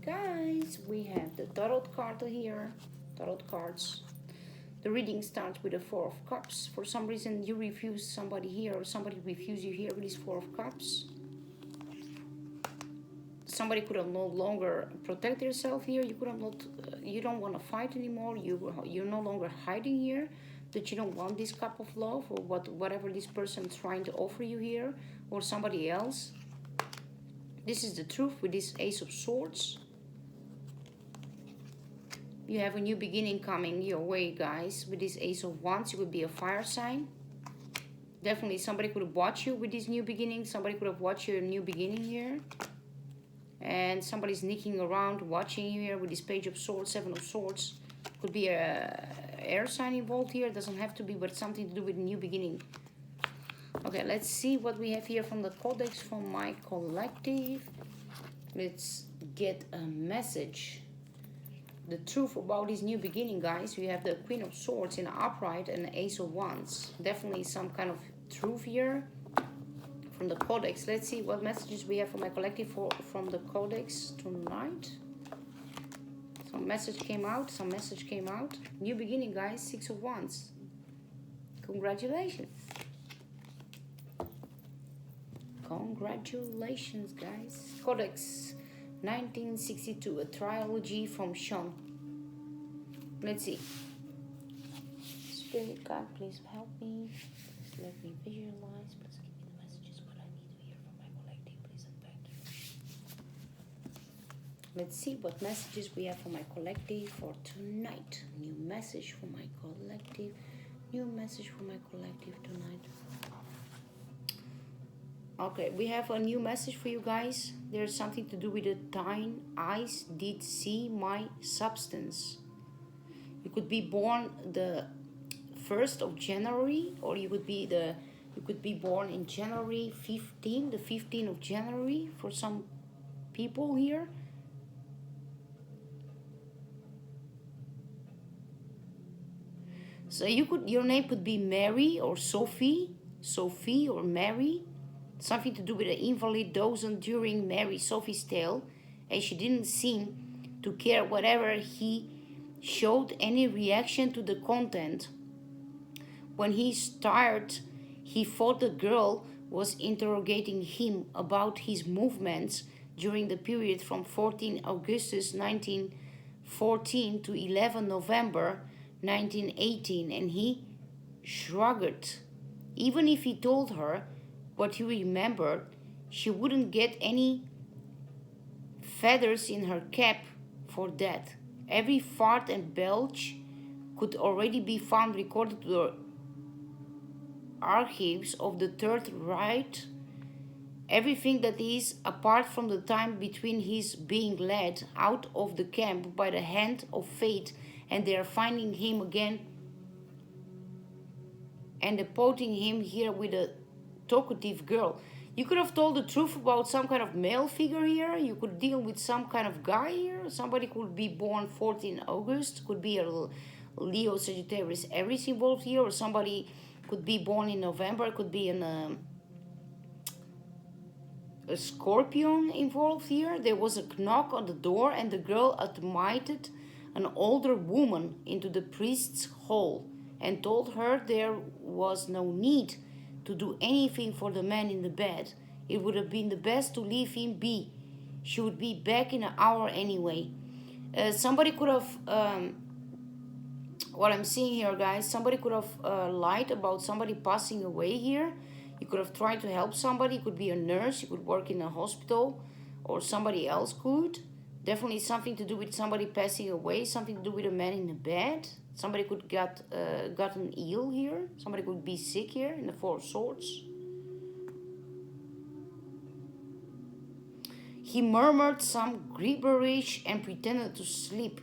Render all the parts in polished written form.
guys, we have the tarot card here. Tarot cards. The reading starts with the Four of Cups. For some reason you refuse somebody here, or somebody refuse you here with this Four of Cups. Somebody could have no longer protect yourself here. You could have not. You don't want to fight anymore. You're no longer hiding here. That you don't want this cup of love or whatever this person is trying to offer you here, or somebody else. This is the truth with this Ace of Swords. You have a new beginning coming your way, guys. With this Ace of Wands, you could be a fire sign. Definitely somebody could have watched you with this new beginning. Somebody could have watched your new beginning here. And somebody's sneaking around watching you here with this Page of Swords, Seven of Swords. Could be a air sign involved here. It doesn't have to be, but something to do with a new beginning. Okay, let's see what we have here from the Codex from my collective. Let's get a message. The truth about this new beginning, guys. We have the Queen of Swords in upright and the Ace of Wands. Definitely some kind of truth here from the Codex. Let's see what messages we have for my collective from the Codex tonight. Some message came out. Some message came out. New beginning, guys. Six of Wands. Congratulations. Congratulations, guys. Codex 1962, a trilogy from Sean. Let's see. Spirit God, please help me. Please let me visualize. Please give me the messages what I need to hear from my collective, please, and thank you. Let's see what messages we have for my collective for tonight. New message for my collective. New message for my collective tonight. Okay, we have a new message for you guys. There's something to do with the thine eyes did see my substance. You could be born the 1st of January, or you could be born in January 15, the 15th of January for some people here. So your name could be Mary or Sophie or Mary. Something to do with an invalid dozent during Mary Sophie's tale, and she didn't seem to care whatever he showed any reaction to the content. When he started, he thought the girl was interrogating him about his movements during the period from 14 Augustus 1914 to 11 November 1918, and he shrugged. Even if he told her what he remembered, she wouldn't get any feathers in her cap for that. Every fart and belch could already be found recorded to the archives of the Third Reich. Everything that is, apart from the time between his being led out of the camp by the hand of fate and their finding him again and deporting him here with a talkative girl. You could have told the truth about some kind of male figure here. You could deal with some kind of guy here. Somebody could be born 14 August. Could be a Leo, Sagittarius, Aries involved here. Or somebody could be born in November. Could be a Scorpion involved here. There was a knock on the door and the girl admitted an older woman into the priest's hall and told her there was no need to do anything for the man in the bed. It would have been the best to leave him be. She would be back in an hour anyway. Somebody could have, what I'm seeing here, guys, somebody could have lied about somebody passing away here. You could have tried to help somebody. It could be a nurse. You could work in a hospital, or somebody else could. Definitely something to do with somebody passing away, something to do with a man in the bed. Somebody could gotten ill here. Somebody could be sick here in the Four of Swords. He murmured some gibberish and pretended to sleep.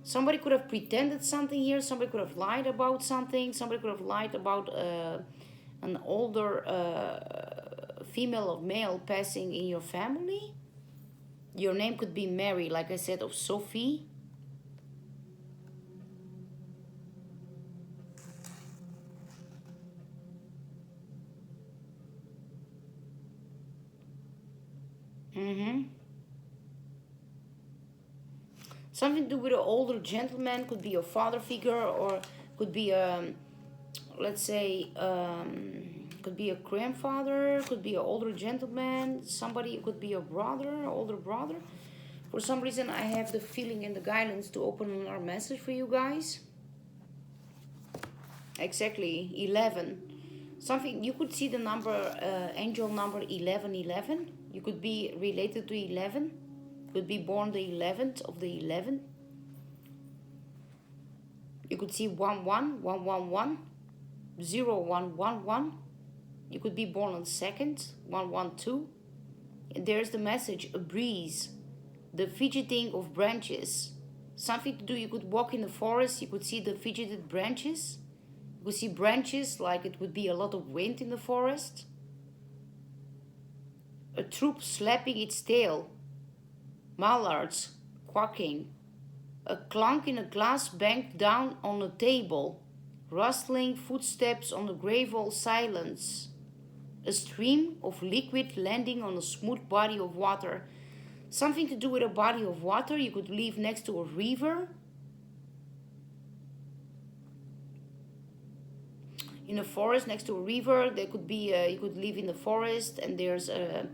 Somebody could have pretended something here. Somebody could have lied about something. Somebody could have lied about an older female or male passing in your family. Your name could be Mary, like I said, or Sophie. Something to do with an older gentleman, could be a father figure, or could be a, let's say, could be a grandfather, could be an older gentleman, somebody, could be a brother, older brother. For some reason, I have the feeling and the guidance to open another message for you guys. Exactly, 11. Something, you could see the number, angel number 1111. You could be related to 11. Could be born the 11th of the 11th. You could see 11111, 0111. You could be born on 2nd, 112. And there's the message, a breeze, the fidgeting of branches. Something to do, you could walk in the forest, you could see the fidgeted branches. You could see branches like it would be a lot of wind in the forest. A troop slapping its tail. Mallards quacking. A clunk in a glass banked down on a table. Rustling footsteps on the gravel silence. A stream of liquid landing on a smooth body of water. Something to do with a body of water. You could live next to a river. In a forest next to a river. There could be, you could live in the forest, and there's a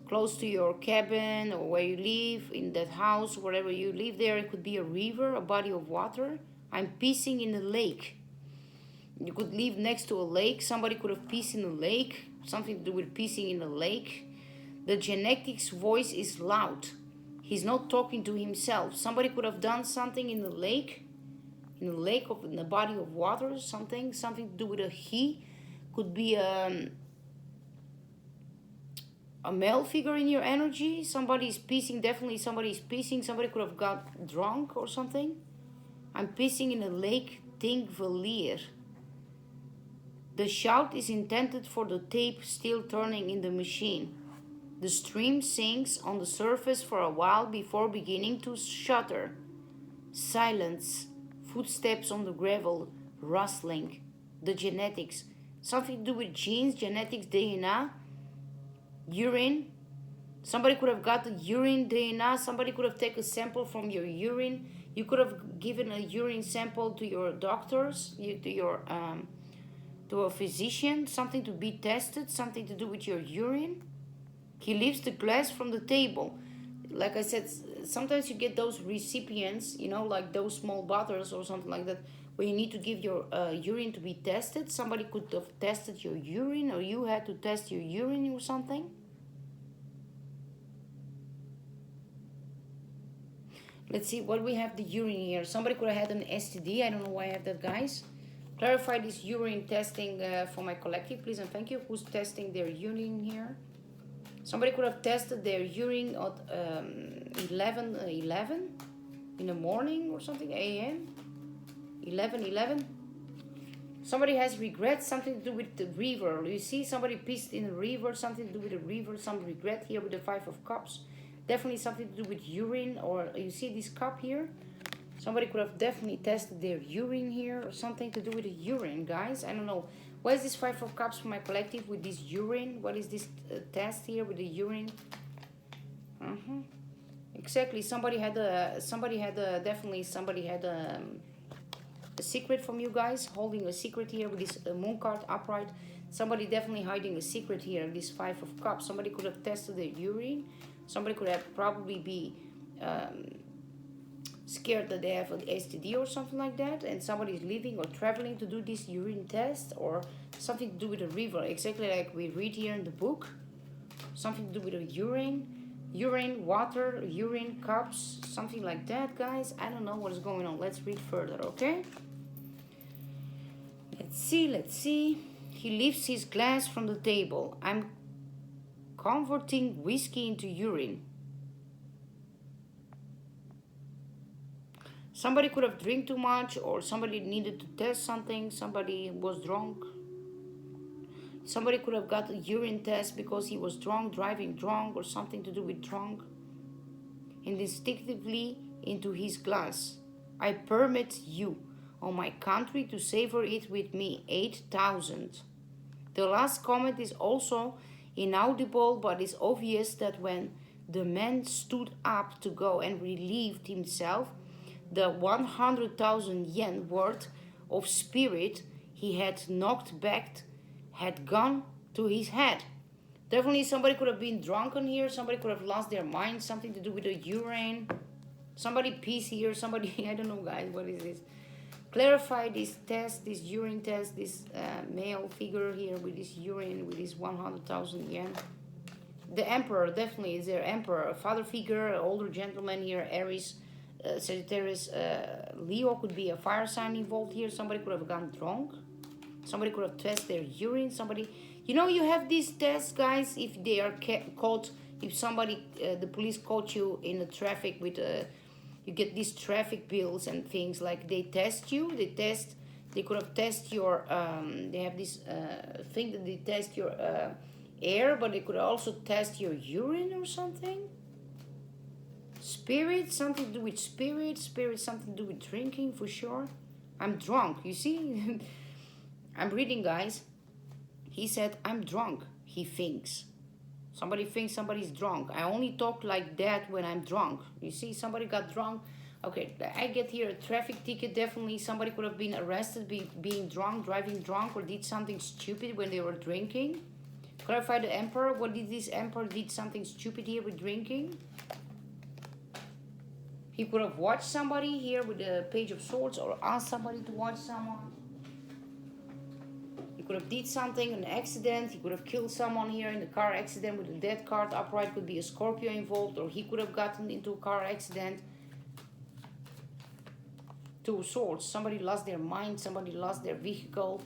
close to your cabin or where you live, in that house, wherever you live there, it could be a river, a body of water. I'm pissing in a lake. You could live next to a lake. Somebody could have pissed in a lake. Something to do with pissing in a lake. The genetic's voice is loud. He's not talking to himself. Somebody could have done something in the lake. In a lake, in a body of water, something to do with a he. Could be a male figure in your energy. Somebody is pissing, definitely somebody is pissing. Somebody could have got drunk or something. I'm pissing in a lake, Tingvelier. The shout is intended for the tape still turning in the machine. The stream sinks on the surface for a while before beginning to shudder. Silence, footsteps on the gravel, rustling. The genetics, something to do with genes, genetics, DNA. Urine. Somebody could have got the urine DNA. Somebody could have taken a sample from your urine. You could have given a urine sample to your doctors, to a physician. Something to be tested. Something to do with your urine. He lifts the glass from the table. Like I said, sometimes you get those recipients, like those small bottles or something like that, where you need to give your urine to be tested. Somebody could have tested your urine, or you had to test your urine or something. Let's see what we have the urine here. Somebody could have had an STD. I don't know why I have that, guys. Clarify this urine testing for my collective, please, and thank you. Who's testing their urine here? Somebody could have tested their urine at 11 in the morning or something, a.m. 11. Somebody has regrets, something to do with the river. You see somebody pissed in the river, something to do with the river, some regret here with the 5 of Cups. Definitely something to do with urine, or you see this cup here? Somebody could have definitely tested their urine here, or something to do with the urine, guys. I don't know. What is this 5 of Cups for my collective with this urine? What is this test here with the urine? Exactly. Somebody had a secret from you guys, holding a secret here with this moon card upright. Somebody definitely hiding a secret here, this 5 of Cups. Somebody could have tested their urine. Somebody could have probably be scared that they have an STD or something like that, and somebody is leaving or traveling to do this urine test, or something to do with a river, exactly like we read here in the book. Something to do with a urine, water, urine, cups, something like that, guys. I don't know what is going on. Let's read further, okay? Let's see. He lifts his glass from the table. I'm converting whiskey into urine. Somebody could have drank too much, or somebody needed to test something. Somebody was drunk. Somebody could have got a urine test because he was drunk, driving drunk, or something to do with drunk. And instinctively into his glass. I permit you, on my country, to savor it with me. 8,000. The last comment is also inaudible, but it's obvious that when the man stood up to go and relieved himself. The 100,000 yen worth of spirit he had knocked back had gone to his head. Definitely somebody could have been drunken here. Somebody could have lost their mind. Something to do with the urine. Somebody pees here. Somebody, I don't know, guys. What is this? Clarify this test, this urine test, this male figure here with this urine, with this 100,000 yen. The emperor, definitely, is their emperor. A father figure, an older gentleman here, Aries, Sagittarius, Leo could be a fire sign involved here. Somebody could have gone drunk. Somebody could have tested their urine. Somebody, you know, you have these tests, guys, if they are caught, if somebody, the police caught you in the traffic with, you get these traffic bills and things, like they test you, they could have tested your, they have this thing that they test your air, but they could also test your urine or something. Spirit, something to do with spirit, something to do with drinking for sure. I'm drunk, you see? I'm reading, guys. He said, I'm drunk, he thinks. Somebody thinks somebody's drunk. I only talk like that when I'm drunk. You see, somebody got drunk. Okay, I get here a traffic ticket. Definitely somebody could have been arrested being drunk, driving drunk, or did something stupid when they were drinking. Clarify the emperor. What did this emperor did something stupid here with drinking? He could have watched somebody here with the Page of Swords, or asked somebody to watch someone. He could have did something, an accident. He could have killed someone here in a car accident with a dead card upright. Could be a Scorpio involved, or he could have gotten into a car accident. Two of Swords. Somebody lost their mind. Somebody lost their vehicle.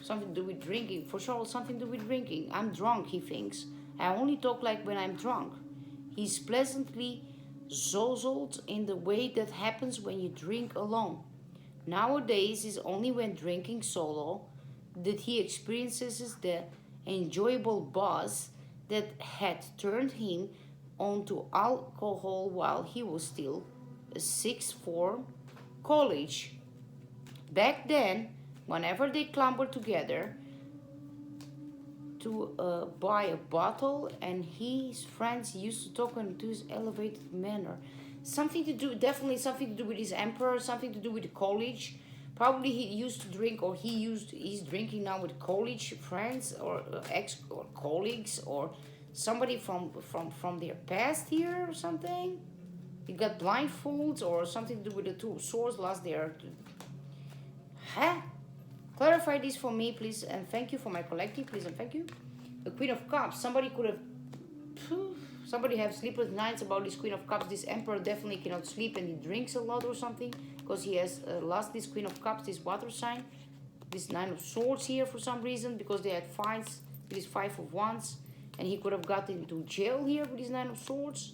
Something to do with drinking. For sure, something to do with drinking. I'm drunk, he thinks. I only talk like when I'm drunk. He's pleasantly zozzled in the way that happens when you drink alone. Nowadays, it's only when drinking solo that he experiences the enjoyable buzz that had turned him onto alcohol while he was still a sixth form college. Back then, whenever they clambered together to buy a bottle, and his friends used to talk in his elevated manner. Something to do, definitely something to do with his emperor, something to do with the college. Probably he used to drink, or he's drinking now with college friends, or ex or colleagues, or somebody from their past here or something. He got blindfolds, or something to do with the Two of Swords, lost their... Huh? Clarify this for me, please, and thank you for my collective, please, and thank you. The Queen of Cups. Somebody could have... Somebody have sleepless nights about this Queen of Cups. This Emperor definitely cannot sleep, and he drinks a lot or something, because he has lost this Queen of Cups, this water sign. This Nine of Swords here for some reason, because they had fights with this Five of Wands, and he could have got into jail here with this Nine of Swords.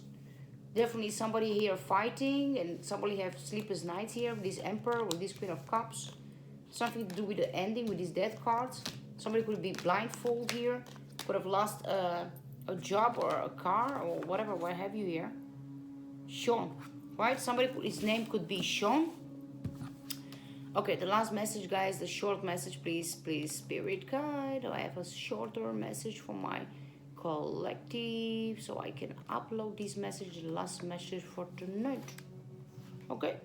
Definitely somebody here fighting, and somebody have sleepless nights here with this Emperor, with this Queen of Cups. Something to do with the ending with these death cards. Somebody could be blindfolded here. Could have lost a job or a car or whatever. What have you here? Sean. Right? Somebody, his name could be Sean. Okay, the last message, guys. The short message, please. Please, Spirit Guide. I have a shorter message for my collective, so I can upload this message. The last message for tonight. Okay.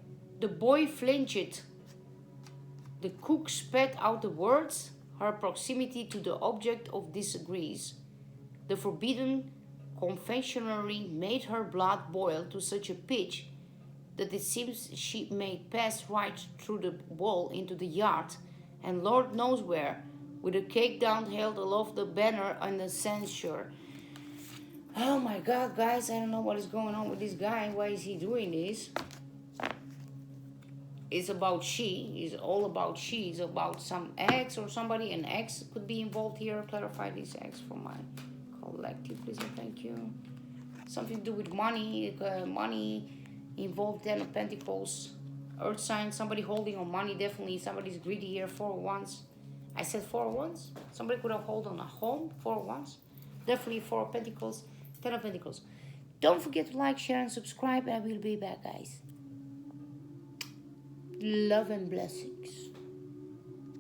The boy flinched. The cook spat out the words. Her proximity to the object of disagrees. The forbidden confectionery made her blood boil to such a pitch that it seems she may pass right through the wall into the yard, and Lord knows where, with a cake down held aloft the banner and the censure. Oh my God, guys, I don't know what is going on with this guy. Why is he doing this? It's about she. It's all about she. It's about some ex or somebody. An ex could be involved here. Clarify this ex for my collective, please, and thank you. Something to do with money. Money involved. Ten of Pentacles. Earth sign. Somebody holding on money. Definitely somebody's greedy here. Four of Wands. I said Four of Wands. Somebody could have hold on a home. Four of Wands. Definitely Four of Pentacles. Ten of Pentacles. Don't forget to like, share, and subscribe. And I will be back, guys. Love and blessings.